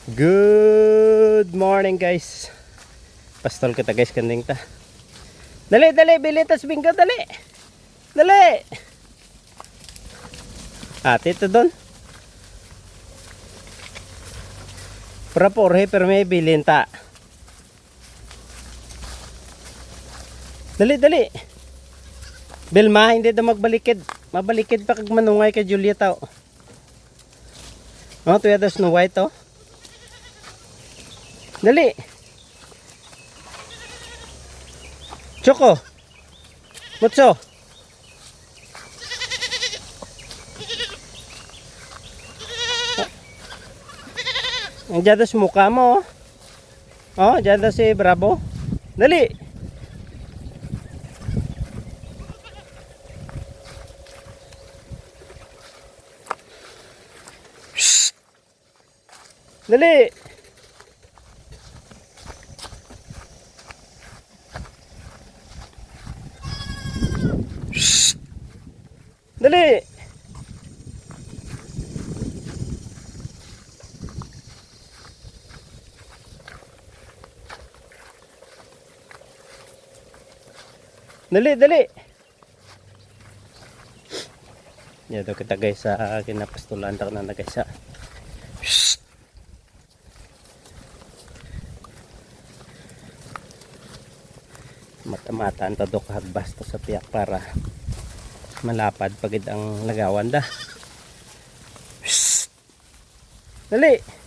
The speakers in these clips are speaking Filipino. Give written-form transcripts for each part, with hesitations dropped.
Good morning guys. Pastol kita guys kanding ta. Dali bili tas binggo dali. Dali. Ate to don. Para porhe pero may bilin ta. Dali. Bilma hindi daw magbalikid. Mabalikid pa kag manungay kay Julieta. Oh, tuya das no white oh. Dali. Choco. Mutso. Andiyan daw sa mukha mo. Oh, andiyan daw si Bravo. Dali. Shhh. Dali. Shhh. Dali. Dali. Ya daw kita guys sa kinapastulan ta na guys sa. Shhh. Mata-mataan ta do kahagbas to sa piyak para malapad pagid ang lagawan da. Shhh. Dali.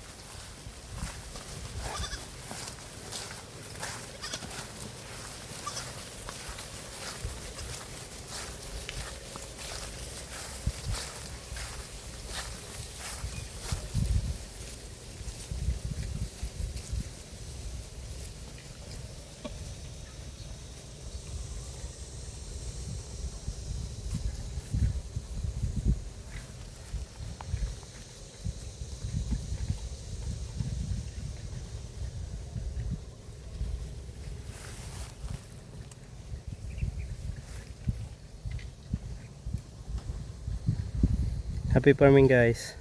Happy farming guys.